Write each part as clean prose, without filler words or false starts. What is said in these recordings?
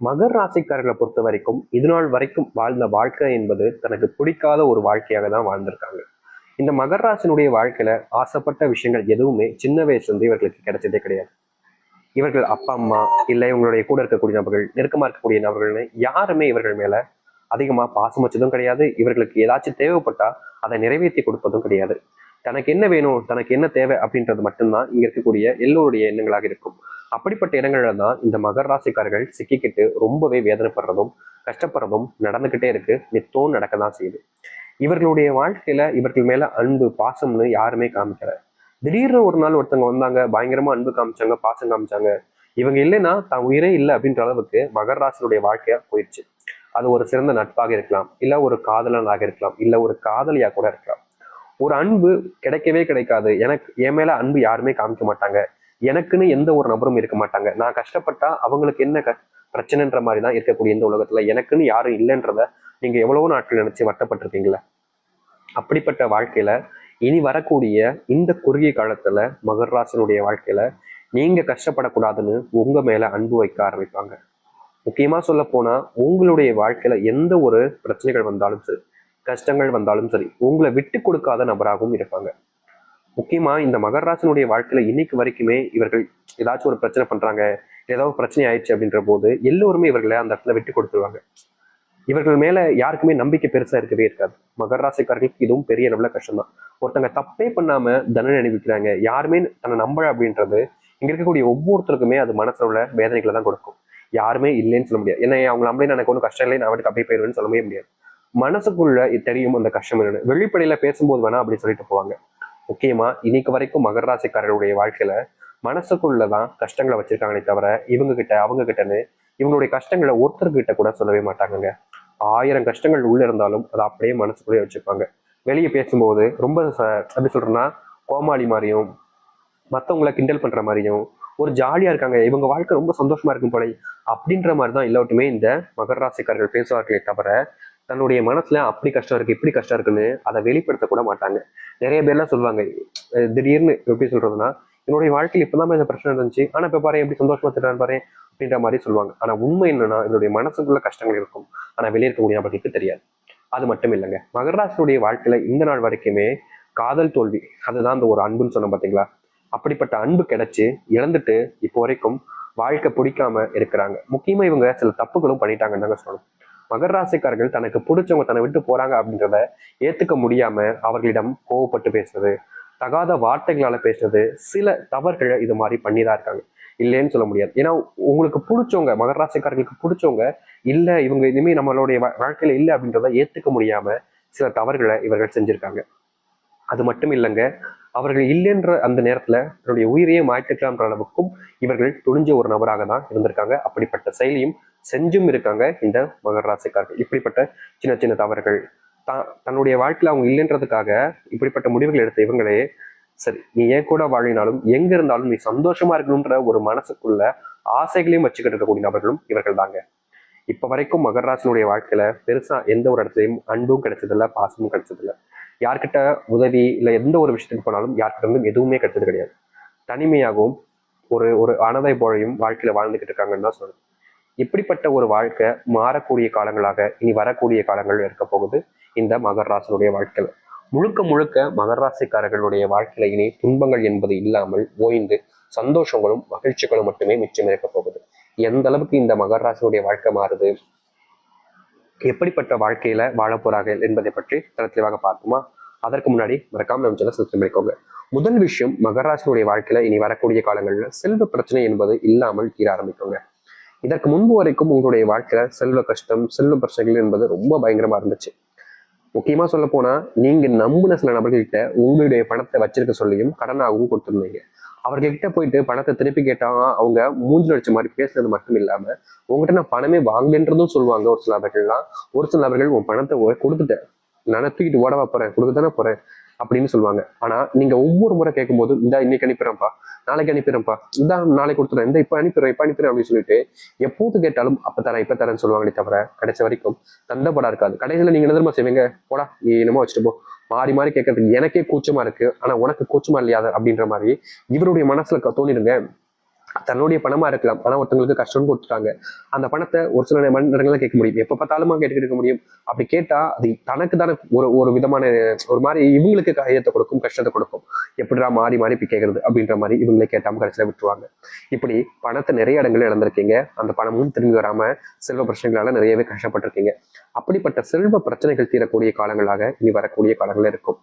மகர் ராசிக்காரர்களை பொறுத்த வரைக்கும் இது நாள் வரைக்கும் வாழ்ந்த வாழ்க்கை என்பது தனக்கு பிடிக்காத ஒரு வாழ்க்கையாக தான் வாழ்ந்திருக்காங்க. இந்த மகர் ராசினுடைய வாழ்க்கையில ஆசைப்பட்ட விஷயங்கள் எதுவுமே சின்ன வயசுல இருந்து இவர்களுக்கு கிடைச்சதே கிடையாது. இவர்கள் அப்பா அம்மா இல்லை இவங்களுடைய கூட இருக்கக்கூடிய நபர்கள், நெருக்கமா இருக்கக்கூடிய நபர்கள்னு யாருமே இவர்கள் மேல அதிகமா பாசம் வச்சதும் கிடையாது. இவர்களுக்கு ஏதாச்சும் தேவைப்பட்டா அதை நிறைவேற்றி கொடுப்பதும் கிடையாது. தனக்கு என்ன வேணும், தனக்கு என்ன தேவை அப்படின்றது மட்டும்தான் இங்க இருக்கக்கூடிய எல்லோருடைய எண்ணங்களாக இருக்கும். அப்படிப்பட்ட இடங்கள்ல தான் இந்த மகர ராசிக்காரர்கள் சிக்கிக்கிட்டு ரொம்பவே வேதனைப்படுறதும் கஷ்டப்படுறதும் நடந்துகிட்டே இருக்கு. நித்தம் நடக்கதான் செய்யுது. இவர்களுடைய வாழ்க்கையில இவர்கள் மேல அன்பு பாசம்னு யாருமே காமிக்கல. திடீர்னு ஒரு நாள் ஒருத்தவங்க வந்தாங்க, பயங்கரமா அன்பு காமிச்சாங்க, பாசம் காமிச்சாங்க. இவங்க இல்லைன்னா தான் உயிரே இல்லை அப்படின்ற அளவுக்கு மகர ராசினுடைய வாழ்க்கையா போயிடுச்சு. அது ஒரு சிறந்த நட்பாக இருக்கலாம், இல்ல ஒரு காதலனாக இருக்கலாம், இல்ல ஒரு காதலியா கூட இருக்கலாம். ஒரு அன்பு கிடைக்கவே கிடைக்காது. எனக்கு என் மேல அன்பு யாருமே காமிக்க மாட்டாங்க, எனக்குன்னு எந்த ஒரு நபரும் இருக்க மாட்டாங்க, நான் கஷ்டப்பட்டா அவங்களுக்கு என்ன பிரச்சனைன்ற மாதிரி தான் இருக்கக்கூடிய இந்த உலகத்துல எனக்குன்னு யாரும் இல்லைன்றத நீங்க எவ்வளவோ நாட்கள் நினைச்சு வருத்தப்பட்டிருக்கீங்களா? அப்படிப்பட்ட வாழ்க்கையில இனி வரக்கூடிய இந்த குறுகிய காலத்துல மகர ராசினுடைய வாழ்க்கையில நீங்க கஷ்டப்படக்கூடாதுன்னு உங்க மேல அன்பு வைக்க ஆரம்பிப்பாங்க. முக்கியமா சொல்ல போனா உங்களுடைய வாழ்க்கையில எந்த ஒரு பிரச்சனைகள் வந்தாலும் சரி, கஷ்டங்கள் வந்தாலும் சரி, உங்களை விட்டு கொடுக்காத நபராகவும் இருப்பாங்க. முக்கியமா இந்த மகர ராசினுடைய வாழ்க்கையில இன்னைக்கு வரைக்குமே இவர்கள் ஏதாச்சும் ஒரு பிரச்சனை பண்றாங்க, ஏதாவது பிரச்சனை ஆயிடுச்சு அப்படின்ற போது எல்லோருமே இவர்களை அந்த இடத்துல விட்டு கொடுத்துருவாங்க. இவர்கள் மேல யாருக்குமே நம்பிக்கை பெருசா இருக்கவே இருக்காது. மகர ராசிக்காரர்களுக்கு இதுவும் பெரிய அளவுல கஷ்டம் தான். ஒருத்தங்க தப்பே பண்ணாம தண்டனை அனுபவிக்கிறாங்க, யாருமே தன்னை நம்பல அப்படின்றது இங்க இருக்கக்கூடிய ஒவ்வொருத்தருக்குமே அது மனசுல உள்ள வேதனைகளை தான் கொடுக்கும். யாருமே இல்லைன்னு சொல்ல முடியாது. ஏன்னா அவங்க நம்பளே எனக்கு ஒன்றும் கஷ்டம் இல்லை, நான் அவனுக்கு அப்படியே போயிடுவேன்னு சொல்லவே முடியாது. மனசுக்குள்ள தெரியும் அந்த கஷ்டம் என்னன்னு. வெளிப்படையில பேசும்போது வேணா அப்படி சொல்லிட்டு போவாங்க. முக்கியமா இன்னைக்கு வரைக்கும் மகர ராசிக்காரர்களுடைய வாழ்க்கையில மனசுக்குள்ளதான் கஷ்டங்களை வச்சிருக்காங்களே தவிர இவங்க கிட்ட அவங்க கிட்டன்னு இவங்களுடைய கஷ்டங்களை ஒருத்தர்கிட்ட கூட சொல்லவே மாட்டாங்க. 1000 கஷ்டங்கள் உள்ள இருந்தாலும் அதை அப்படியே மனசுக்குள்ளேயே வச்சுப்பாங்க. வெளியே பேசும்போது ரொம்ப எப்படி சொல்றேன்னா கோமாளி மாதிரியும் மற்றவங்களை கிண்டல் பண்ற மாதிரியும் ஒரு ஜாலியா இருக்காங்க, இவங்க வாழ்க்கை ரொம்ப சந்தோஷமா இருக்கும் போல அப்படின்ற மாதிரி தான் எல்லாட்டுமே இந்த மகர ராசிக்காரர்கள் பேசுவார்களே தவிர தன்னுடைய மனசுல அப்படி கஷ்டம் இருக்கு இப்படி கஷ்டம் இருக்குன்னு அதை வெளிப்படுத்த கூட மாட்டாங்க. நிறைய பேர்லாம் சொல்லுவாங்க, திடீர்னு எப்படி சொல்றதுன்னா என்னுடைய வாழ்க்கையில் இப்பதான் இந்த பிரச்சனை இருந்துச்சு, ஆனா இப்ப பாரு எப்படி சந்தோஷமா திட்டான்னு பாரு அப்படின்ற மாதிரி சொல்லுவாங்க. ஆனா உண்மை என்னன்னா என்னுடைய மனசுக்குள்ள கஷ்டங்கள் இருக்கும், ஆனா வெளியே இருக்கக்கூடிய நபர்களுக்கு தெரியாது. அது மட்டும் இல்லைங்க, மகராசனுடைய வாழ்க்கையில இந்த நாள் வரைக்குமே காதல் தோல்வி, அதுதான் அந்த ஒரு அன்புன்னு சொன்ன பாத்தீங்களா, அப்படிப்பட்ட அன்பு கிடைச்சு இழந்துட்டு இப்போ வரைக்கும் வாழ்க்கை பிடிக்காம இருக்கிறாங்க. முக்கியமா இவங்க சில தப்புகளும் பண்ணிட்டாங்கன்னு தாங்க சொல்லணும். மகர ராசிக்காரர்கள் தனக்கு பிடிச்சவங்க தன்னை விட்டு போறாங்க அப்படின்றத ஏத்துக்க முடியாம அவர்களிடம் கோவப்பட்டு பேசுறது, தகாத வார்த்தைகளால பேசுறது, சில தவறுகளை இது மாதிரி பண்ணிதான் இருக்காங்க. இல்லைன்னு சொல்ல முடியாது. ஏன்னா உங்களுக்கு பிடிச்சவங்க, மகர ராசிக்காரர்களுக்கு பிடிச்சவங்க இல்ல, இவங்க இனிமே நம்மளுடைய வாழ்க்கையில இல்லை அப்படின்றத ஏத்துக்க முடியாம சில தவறுகளை இவர்கள் செஞ்சிருக்காங்க. அது மட்டும் இல்லைங்க, அவர்கள் இல்லைன்ற அந்த நேரத்துல தன்னுடைய உயிரையே மாய்த்துக்கலாம்ன்ற அளவுக்கும் இவர்கள் துணிஞ்ச ஒரு நபராக தான் இருந்திருக்காங்க. அப்படிப்பட்ட செயலியும் செஞ்சும் இருக்காங்க இந்த மகர ராசிக்காரர்கள். இப்படிப்பட்ட சின்ன சின்ன தவறுகள் தன்னுடைய வாழ்க்கையில அவங்க இல்லைன்றதுக்காக இப்படிப்பட்ட முடிவுகள் எடுத்த இவங்களே சரி நீ ஏன் கூட வாழினாலும் எங்க இருந்தாலும் நீ சந்தோஷமா இருக்கணும்ன்ற ஒரு மனசுக்குள்ள ஆசைகளையும் வச்சுக்கிட்டு இருக்கக்கூடிய நபர்களும் இவர்கள் தாங்க. இப்ப வரைக்கும் மகர ராசினுடைய வாழ்க்கையில பெருசா எந்த ஒரு இடத்துலையும் அன்பும் கிடைச்சதில்ல, பாசமும் கிடைச்சதில்ல. யார்கிட்ட உதவி இல்லை எந்த ஒரு விஷயத்துக்கு போனாலும் யார்கிட்ட இருந்தும் எதுவுமே கிடைச்சது கிடையாது. தனிமையாகவும் ஒரு ஒரு அனதை போலையும் வாழ்க்கையில வாழ்ந்துகிட்டு இருக்காங்கன்னு தான் சொல்லணும். இப்படிப்பட்ட ஒரு வாழ்க்கை மாறக்கூடிய காலங்களாக இனி வரக்கூடிய காலங்கள் இருக்க போகுது இந்த மகர ராசினுடைய வாழ்க்கையில. முழுக்க முழுக்க மகர ராசிக்காரர்களுடைய வாழ்க்கையில இனி துன்பங்கள் என்பது இல்லாமல் ஓய்ந்து சந்தோஷங்களும் மகிழ்ச்சிகளும் மட்டுமே மிச்சம் இருக்க போகுது. எந்த அளவுக்கு இந்த மகர ராசினுடைய வாழ்க்கை மாறுது, எப்படிப்பட்ட வாழ்க்கையில வாழ போறாங்க என்பதை பற்றி தெளிவாக பார்ப்போமா? அதற்கு முன்னாடி மறக்காம நம்ம சேனலை சப்ஸ்கிரைப் பண்ணிக்கோங்க. முதல் விஷயம், மகராசினுடைய வாழ்க்கையில இனி வரக்கூடிய காலங்களில் செல்வ பிரச்சனை என்பது இல்லாமல் தீர ஆரம்பிக்குங்க. இதற்கு முன்பு வரைக்கும் உங்களுடைய வாழ்க்கையில செல்வ கஷ்டம் செல்வ பிரச்சனைகள் என்பது ரொம்ப பயங்கரமா இருந்துச்சு. முக்கியமா சொல்ல போனா நீங்க நம்பின சில நபர்கள்கிட்ட உங்களுடைய பணத்தை வச்சிருக்க சொல்லியும் கடனாகவும் கொடுத்துருந்தீங்க. அவர்கிட்ட போயிட்டு பணத்தை திருப்பி கேட்டாங்க, அவங்க மூஞ்சில் அடிச்ச மாதிரி பேசுறது மட்டும் இல்லாம உங்ககிட்ட நான் பணமே வாங்கன்றதும் சொல்லுவாங்க. ஒரு சில நபர்கள்லாம், ஒரு சில நபர்கள் உன் பணத்தை கொடுத்துட்டேன், நான் தூக்கிட்டு ஓடவா போறேன், கொடுக்கத்தானே போறேன் அப்படின்னு சொல்லுவாங்க. ஆனா நீங்க ஒவ்வொரு முறை கேட்கும்போது இந்த இன்னைக்கு அனுப்பிடுறேன்ப்பா, நாளைக்கு அனுப்பிடுறேன்ப்பா, இந்த நாளைக்கு கொடுத்துறேன், இந்த இப்ப அனுப்பிடுறேன் அப்படின்னு சொல்லிட்டு எப்போது கேட்டாலும் அப்ப தரேன் இப்ப தரேன்னு சொல்லுவாங்களே தவிர கிடைச்ச வரைக்கும் தண்டப்படா இருக்காது. கடைசியில நீங்க என்ன செய்வீங்க, போடா நீ என்னமோ வச்சுட்டு போ, மாறி மாறி கேட்கறதுக்கு எனக்கே கூச்சமா இருக்கு, ஆனா உனக்கு கூச்சமா இல்லையா அப்படின்ற மாதிரி இவருடைய மனசுல தோணிடுங்க. தன்னுடைய பணமா இருக்கலாம், ஆனா ஒருத்தவங்களுக்கு கஷ்டம் கொடுத்துட்டாங்க. அந்த பணத்தை ஒரு சில நேரங்களில் கேட்க முடியும், எப்ப பார்த்தாலுமா கேட்டுக்க முடியும். அப்படி கேட்டா அது தனக்கு தானே ஒரு ஒரு விதமான ஒரு மாதிரி இவங்களுக்கு கையத்தை கொடுக்கும், கஷ்டத்தை கொடுக்கும். எப்படிடா மாறி மாறி இப்படி கேட்கறது அப்படின்ற மாதிரி இவங்களே கேட்டாம கடைசியில விட்டுருவாங்க. இப்படி பணத்தை நிறைய இடங்கள்ல இழந்திருக்கீங்க. அந்த பணமும் திரும்பி வராம செல்வ பிரச்சனைகளால நிறையவே கஷ்டப்பட்டிருக்கீங்க. அப்படிப்பட்ட செல்வ பிரச்சனைகள் தீரக்கூடிய காலங்களாக இனி வரக்கூடிய காலங்கள் இருக்கும்.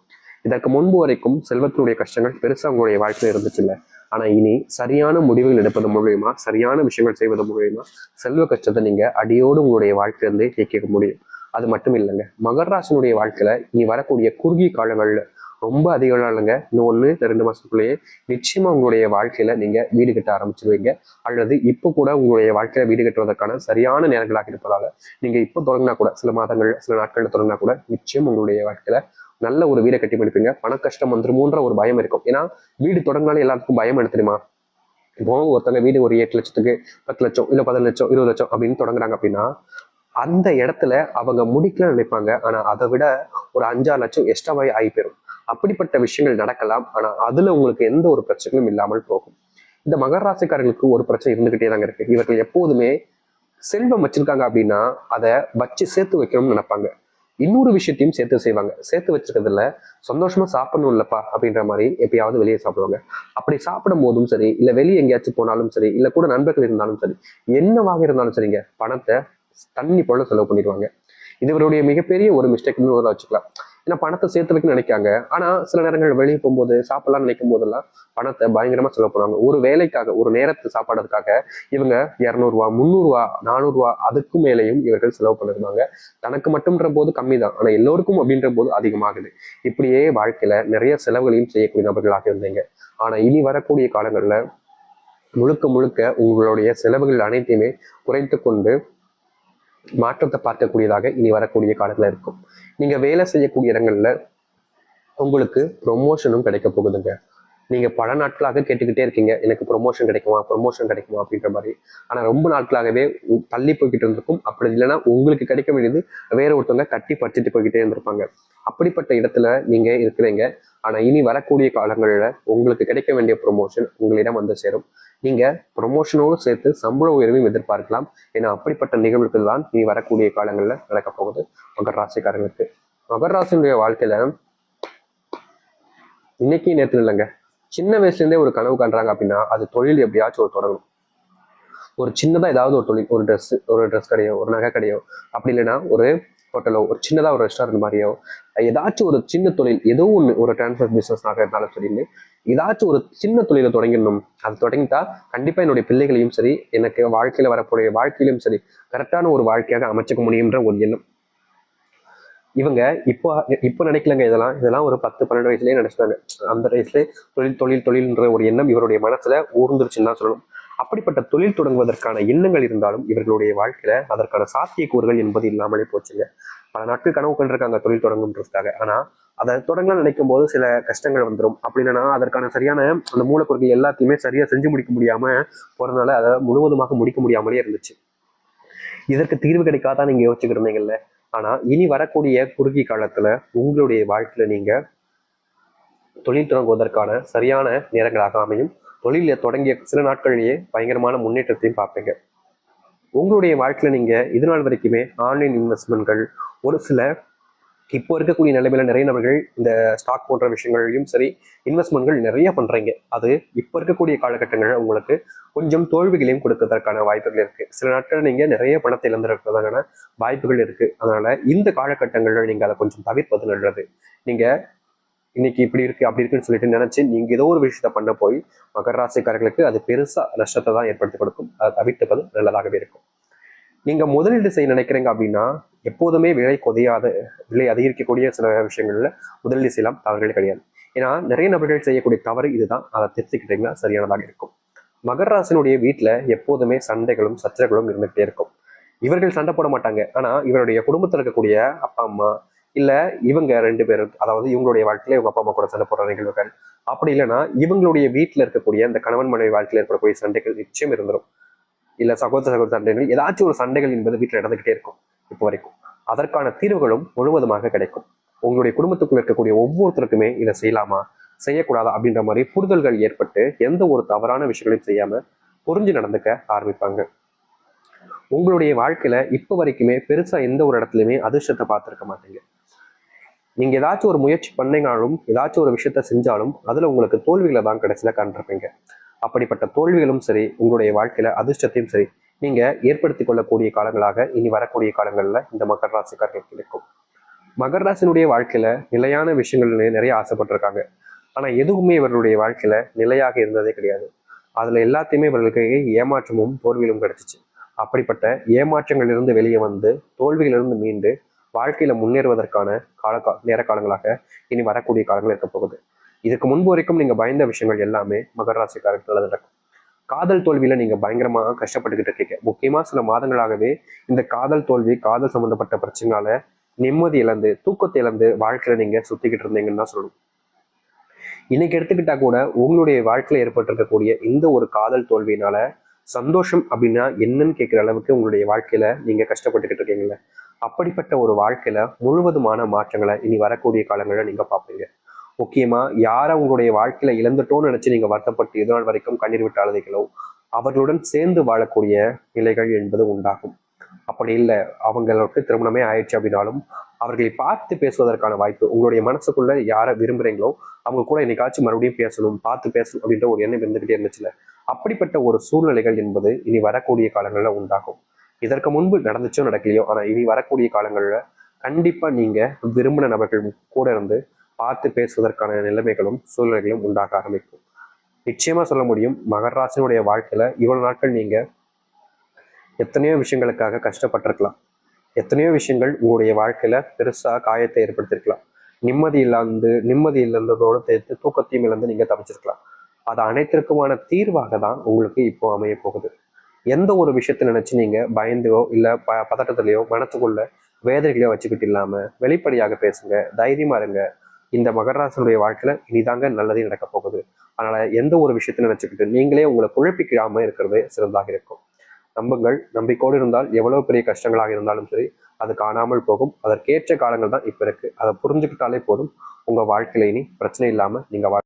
இதற்கு முன்பு வரைக்கும் செல்வத்தினுடைய கஷ்டங்கள் பெருசா உங்களுடைய வாழ்க்கையில இருந்துச்சு இல்லை. ஆனா இனி சரியான முடிவுகள் எடுப்பது மூலியமா, சரியான விஷயங்கள் செய்வது மூலியமா செல்வ கஷ்டத்தை நீங்க அடியோடு உங்களுடைய வாழ்க்கையிலிருந்தே இயக்கிக்க முடியும். அது மட்டும் இல்லைங்க, மகர ராசினுடைய வாழ்க்கையில இனி வரக்கூடிய குறுகிய காலங்கள்ல ரொம்ப அதிக இல்லைங்க, இன்னும் 1-2 மாசத்துக்குள்ளேயே நிச்சயமா உங்களுடைய வாழ்க்கையில நீங்க வீடு கட்ட ஆரம்பிச்சிருவீங்க. அல்லது இப்போ கூட உங்களுடைய வாழ்க்கையில வீடு கட்டுவதற்கான சரியான நேரங்களாக இருப்பதால நீங்க இப்போ தொடங்கினா கூட, சில மாதங்கள் சில நாட்கள்ல தொடங்கினா கூட நிச்சயம் உங்களுடைய வாழ்க்கையில நல்ல ஒரு வீடை கட்டி முடிப்பீங்க. பண கஷ்டம் வந்துருமோன்ற ஒரு பயம் இருக்கும். ஏன்னா வீடு தொடங்கினாலே எல்லாத்துக்கும் பயம் எடுத்துருமா. இப்போ ஒருத்தங்க வீடு ஒரு 8 லட்சத்துக்கு 10 லட்சம் இல்ல 15 லட்சம் 20 லட்சம் அப்படின்னு தொடங்குறாங்க அப்படின்னா அந்த இடத்துல அவங்க முடிக்கலாம்னு நினைப்பாங்க. ஆனா அதை விட ஒரு 5-6 லட்சம் எக்ஸ்ட்ராவாய் ஆகி போயிடும். அப்படிப்பட்ட விஷயங்கள் நடக்கலாம். ஆனா அதுல உங்களுக்கு எந்த ஒரு பிரச்சனையும் இல்லாமல் போகும். இந்த மகர ராசிக்காரர்களுக்கு ஒரு பிரச்சனை இருந்துகிட்டே தாங்க இருக்கு. இவர்கள் எப்போதுமே செல்வம் வச்சிருக்காங்க அப்படின்னா அதை வச்சு சேர்த்து வைக்கணும்னு நினைப்பாங்க. இன்னொரு விஷயத்தையும் சேர்த்து செய்வாங்க. சேர்த்து வச்சிருக்கிறதுல சந்தோஷமா சாப்பிடணும் இல்லப்பா அப்படின்ற மாதிரி எப்பயாவது வெளியே சாப்பிடுவாங்க. அப்படி சாப்பிடும் போதும் சரி, இல்ல வெளியே எங்கேயாச்சும் போனாலும் சரி, இல்ல கூட நண்பர்கள் இருந்தாலும் சரி, என்னவாக இருந்தாலும் சரிங்க, பணத்தை தண்ணி போல செலவு பண்ணிடுவாங்க. இது இவருடைய மிகப்பெரிய ஒரு மிஸ்டேக்னு வச்சுக்கலாம். ஏன்னா பணத்தை சேர்த்து வைக்கணும்னு நினைக்காங்க. ஆனா சில நேரங்கள் வெளியே போகும்போது சாப்பிடலாம்னு நினைக்கும் போதெல்லாம் பணத்தை பயங்கரமா செலவு பண்ணுவாங்க. ஒரு வேலைக்காக, ஒரு நேரத்து சாப்பாடுறதுக்காக இவங்க 200 ரூபா 300 ரூபா 400 ரூபா அதுக்கு மேலேயும் இவர்கள் செலவு பண்ணிருந்தாங்க. தனக்கு மட்டும்ன்ற போது கம்மி தான், ஆனா எல்லோருக்கும் அப்படின்ற போது அதிகமாகுது. இப்படியே வாழ்க்கையில நிறைய செலவுகளையும் செய்யக்கூடிய நபர்களாக இருந்தீங்க. ஆனா இனி வரக்கூடிய காலங்கள்ல முழுக்க முழுக்க உங்களுடைய செலவுகள் அனைத்தையுமே குறைத்து கொண்டு மாற்றத்தை பார்க்கக்கூடியதாக இனி வரக்கூடிய காலத்துல இருக்கும். நீங்க வேலை செய்யக்கூடிய இடங்கள்ல உங்களுக்கு ப்ரொமோஷனும் கிடைக்க போகுதுங்க. நீங்க பல நாட்களாக கேட்டுக்கிட்டே இருக்கீங்க, எனக்கு ப்ரொமோஷன் கிடைக்குமா ப்ரொமோஷன் கிடைக்குமா அப்படின்ற மாதிரி. ஆனா ரொம்ப நாட்களாகவே தள்ளி போய்கிட்டு இருந்திருக்கும். அப்படி இல்லைன்னா உங்களுக்கு கிடைக்க வேண்டியது வேற ஒருத்தவங்க கட்டி பறிச்சுட்டு போய்கிட்டே இருந்திருப்பாங்க. அப்படிப்பட்ட இடத்துல நீங்க இருக்கிறீங்க. ஆனா இனி வரக்கூடிய காலங்கள்ல உங்களுக்கு கிடைக்க வேண்டிய ப்ரொமோஷன் உங்களிடம் வந்து சேரும். நீங்க ப்ரொமோஷனோடு சேர்த்து சம்பள உயர்வையும் எதிர்பார்க்கலாம். ஏன்னா அப்படிப்பட்ட நிகழ்வுகள் தான் இனி வரக்கூடிய காலங்கள்ல நடக்க போகுது மகர ராசிக்காரங்களுக்கு. மகர ராசியுடைய வாழ்க்கையில இன்னைக்கு நேரத்துல இல்லைங்க, சின்ன வயசுல இருந்தே ஒரு கனவு காண்றாங்க அப்படின்னா அது தொழில் எப்படியாச்சும் ஒரு தொடங்கணும். ஒரு சின்னதா ஏதாவது ஒரு தொழில், ஒரு ட்ரெஸ் கடையோ, ஒரு நகை கடையோ, அப்படி இல்லைன்னா ஒரு ஹோட்டலோ, ஒரு சின்னதா ஒரு ரெஸ்டாரண்ட் மாதிரியோ, ஏதாச்சும் ஒரு சின்ன தொழில், ஏதோ ஒன்று ஒரு டிரான்ஸ்போர்ட் பிசினஸ்னாக இருந்தாலும் சரி, ஏதாச்சும் ஒரு சின்ன தொழிலை தொடங்கிடணும். அது தொடங்கிட்டா கண்டிப்பா என்னுடைய பிள்ளைகளையும் சரி, எனக்கு வாழ்க்கையில வரக்கூடிய வாழ்க்கையிலும் சரி கரெக்டான ஒரு வாழ்க்கையாக அமைச்சுக்க முடியுன்ற ஒரு எண்ணம். இவங்க இப்போ நினைக்கலங்க, இதெல்லாம் ஒரு 10-12 வயசுலயே நினைச்சாங்க. அந்த வயசுல தொழில்ன்ற ஒரு எண்ணம் இவருடைய மனசுல ஊர்ந்துருச்சுன்னு தான் சொல்லணும். அப்படிப்பட்ட தொழில் தொடங்குவதற்கான எண்ணங்கள் இருந்தாலும் இவர்களுடைய வாழ்க்கையில அதற்கான சாத்தியக்கூறுகள் என்பது இல்லாமலே போச்சுங்க. பல நாட்கள் கனவு கண்டிருக்காங்க தொழில் தொடங்குன்றதுக்காக. ஆனா அதை தொடங்கலாம் நினைக்கும் போது சில கஷ்டங்கள் வந்துடும். அப்படி இல்லைன்னா அதற்கான சரியான அந்த மூலப்பொருட்கள் எல்லாத்தையுமே சரியா செஞ்சு முடிக்க முடியாம போறதுனால அதை முழுவதுமாக முடிக்க முடியாமலே இருந்துச்சு. இதற்கு தீர்வு கிடைக்காதான் நீங்க யோசிச்சுக்கிட்டு இருந்தீங்கல்ல. ஆனா இனி வரக்கூடிய குறுகிய காலத்துல உங்களுடைய வாழ்க்கையில நீங்க தொழில் தொடங்குவதற்கான சரியான நேரங்களாக அமையும். தொழில தொடங்கிய சில நாட்களிலேயே பயங்கரமான முன்னேற்றத்தையும் பார்ப்பீங்க. உங்களுடைய வாழ்க்கையில நீங்க இது நாள் வரைக்குமே ஆன்லைன் இன்வெஸ்ட்மெண்ட்கள், ஒரு சில இப்போ இருக்கக்கூடிய நிலைமையில நிறைய நபர்கள் இந்த ஸ்டாக் போன்ற விஷயங்களையும் சரி இன்வெஸ்ட்மெண்ட்கள் நிறைய பண்றீங்க. அது இப்போ இருக்கக்கூடிய காலகட்டங்களில் உங்களுக்கு கொஞ்சம் தோல்விகளையும் கொடுக்கறதற்கான வாய்ப்புகள் இருக்கு. சில நாட்கள் நீங்க நிறைய பணத்தை இழந்திருக்கிறதுக்கான வாய்ப்புகள் இருக்கு. அதனால இந்த காலகட்டங்களில் நீங்க அதை கொஞ்சம் தவிர்ப்பது நல்லது. நீங்க இன்னைக்கு இப்படி இருக்கு அப்படி இருக்குன்னு சொல்லிட்டு நினைச்சு நீங்க ஏதோ ஒரு விஷயத்த பண்ண போய் மகர ராசிக்காரர்களுக்கு அது பெருசா நஷ்டத்தை தான் ஏற்படுத்தி கொடுக்கும். அதை தவிர்த்துப்பது நல்லதாகவே இருக்கும். நீங்க முதலீடு செய்ய நினைக்கிறீங்க அப்படின்னா எப்போதுமே விலை அதிகரிக்கக்கூடிய சில விஷயங்கள்ல முதலீடு செய்யலாம், தவறுகள் கிடையாது. ஏன்னா நிறைய நபர்கள் செய்யக்கூடிய தவறு இதுதான். அதை தெரிஞ்சுக்கிட்டீங்கன்னா சரியானதாக இருக்கும். மகர ராசினுடைய வீட்டுல எப்போதுமே சண்டைகளும் சச்சரவுகளும் இருந்துகிட்டே இருக்கும். இவர்கள் சண்டை போட மாட்டாங்க. ஆனா இவருடைய குடும்பத்தில் இருக்கக்கூடிய அப்பா அம்மா இல்ல இவங்க 2 பேரும், அதாவது இவங்களுடைய வாழ்க்கையில இவங்க அப்பா அம்மா கூட சண்டை போடுற நிகழ்வுகள், அப்படி இல்லைன்னா இவங்களுடைய வீட்டுல இருக்கக்கூடிய இந்த கணவன் மனைவி வாழ்க்கையில இருக்கக்கூடிய சண்டைகள் நிச்சயம் இருந்துரும். இல்ல சகோதர சண்டைகள், ஏதாச்சும் ஒரு சண்டைகள் என்பது வீட்டுல நடந்துகிட்டே இருக்கும் இப்போ வரைக்கும். அதற்கான தீர்வுகளும் முழுவதுமாக கிடைக்கும். உங்களுடைய குடும்பத்துக்குள்ள இருக்கக்கூடிய ஒவ்வொருத்தருக்குமே இதை செய்யலாமா செய்யக்கூடாதா அப்படின்ற மாதிரி புரிதல்கள் ஏற்பட்டு எந்த ஒரு தவறான விஷயங்களையும் செய்யாம புரிஞ்சு நடந்துக்க ஆரம்பிப்பாங்க. உங்களுடைய வாழ்க்கையில இப்ப வரைக்குமே பெருசா எந்த ஒரு இடத்துலயுமே அதிர்ஷ்டத்தை பார்த்துருக்க மாட்டீங்க. நீங்க ஏதாச்சும் ஒரு முயற்சி பண்ணீங்கனாலும், ஏதாச்சும் ஒரு விஷயத்த செஞ்சாலும் அதுல உங்களுக்கு தோல்விகளை தான் கடைசியில கண்டிருப்பீங்க. அப்படிப்பட்ட தோல்விகளும் சரி, உங்களுடைய வாழ்க்கையில அதிர்ஷ்டத்தையும் சரி, நீங்க ஏற்படுத்திக் கொள்ளக்கூடிய காலங்களாக இனி வரக்கூடிய காலங்கள்ல இந்த மகர ராசிக்காரர்களுக்கு இருக்கும். மகர ராசினுடைய வாழ்க்கையில நிலையான விஷயங்கள் நிறைய ஆசைப்பட்டிருக்காங்க. ஆனா எதுவுமே இவர்களுடைய வாழ்க்கையில நிலையாக இருந்ததே கிடையாது. அதுல எல்லாத்தையுமே இவர்களுக்கு ஏமாற்றமும் தோல்வியிலும் கிடைச்சிச்சு. அப்படிப்பட்ட ஏமாற்றங்களிலிருந்து வெளியே வந்து தோல்வியிலிருந்து மீண்டு வாழ்க்கையில முன்னேறுவதற்கான நேர காலங்களாக இனி வரக்கூடிய காலங்கள் இருக்க போகுது. இதுக்கு முன்பு வரைக்கும் நீங்க பயந்த விஷயங்கள் எல்லாமே மகர ராசிக்காரர்கள் நடக்கும். காதல் தோல்வியில நீங்க பயங்கரமா கஷ்டப்பட்டுக்கிட்டு இருக்கீங்க. முக்கியமா சில மாதங்களாகவே இந்த காதல் தோல்வி, காதல் சம்பந்தப்பட்ட பிரச்சனைனால நிம்மதி இழந்து, தூக்கத்தை இழந்து வாழ்க்கையில நீங்க சுத்திக்கிட்டு இருந்தீங்கன்னு தான் சொல்லணும். இன்னைக்கு எடுத்துக்கிட்டா கூட உங்களுடைய வாழ்க்கையில ஏற்பட்டிருக்கக்கூடிய இந்த ஒரு காதல் தோல்வியினால சந்தோஷம் அப்படின்னா என்னன்னு கேட்கிற அளவுக்கு உங்களுடைய வாழ்க்கையில நீங்க கஷ்டப்பட்டுக்கிட்டு இருக்கீங்கல்ல, அப்படிப்பட்ட ஒரு வாழ்க்கையில முழுவதுமான மாற்றங்களை இனி வரக்கூடிய காலங்களில் நீங்க பார்ப்பீங்க. முக்கியமா யாரை உங்களுடைய வாழ்க்கையில இழந்துட்டோன்னு நினைச்சு நீங்க வருத்தப்பட்டு இது நாள் வரைக்கும் கண்ணீர் விட்டு அழுதைகளோ அவர்களுடன் சேர்ந்து வாழக்கூடிய நிலைகள் என்பது உண்டாகும். அப்படி இல்லை, அவங்களுக்கு திருமணமே ஆயிடுச்சு அப்படின்னாலும் அவர்களை பார்த்து பேசுவதற்கான வாய்ப்பு, உங்களுடைய மனசுக்குள்ள யாரை விரும்புறீங்களோ அவங்க கூட என்னைக்காச்சும் மறுபடியும் பேசணும், பார்த்து பேசணும் அப்படின்ற ஒரு எண்ணம் இருந்துகிட்டே இருந்துச்சுல, அப்படிப்பட்ட ஒரு சூழ்நிலைகள் என்பது இனி வரக்கூடிய காலங்களில் உண்டாகும். இதற்கு முன்பு நடந்துச்சோ நடக்கலையோ, ஆனா இனி வரக்கூடிய காலங்களில் கண்டிப்பா நீங்க விரும்பின நபர்கள் கூட இருந்து பார்த்து பேசுவதற்கான நிலைமைகளும் சூழ்நிலைகளும் உண்டாக ஆரம்பிக்கும். நிச்சயமா சொல்ல முடியும், மகர ராசினுடைய வாழ்க்கையில இவ்வளவு நாட்கள் நீங்க எத்தனையோ விஷயங்களுக்காக கஷ்டப்பட்டிருக்கலாம். எத்தனையோ விஷயங்கள் உங்களுடைய வாழ்க்கையில பெருசா காயத்தை ஏற்படுத்தியிருக்கலாம். நிம்மதி இழந்ததோடு சேர்த்து தூக்கத்தையும் இழந்து நீங்க தப்பிச்சிருக்கலாம். அது அனைத்திற்குமான தீர்வாக தான் உங்களுக்கு இப்போ அமைய போகுது. எந்த ஒரு விஷயத்தை நினைச்சு நீங்க பயந்தோ இல்ல பதட்டத்திலையோ மனசுக்குள்ள வேதனைகளையோ வச்சுக்கிட்டு இல்லாம வெளிப்படையாக பேசுங்க, தைரியமா இருங்க. இந்த மகராசனுடைய வாழ்க்கையில இனிதாங்க நல்லதே நடக்க போகுது. அதனால எந்த ஒரு விஷயத்தை நினைச்சுக்கிட்டு நீங்களே உங்களை குழப்பிக்காம இருக்கிறது சிறந்தாக இருக்கும். நம்புங்கள். நம்பிக்கையோடு இருந்தால் எவ்வளவு பெரிய கஷ்டங்களாக இருந்தாலும் சரி அது காணாமல் போகும். அதற்கேற்ற காலங்கள் தான் இப்ப இருக்கு. அதை புரிஞ்சுக்கிட்டாலே போதும். உங்க வாழ்க்கையில இனி பிரச்சனை இல்லாம நீங்க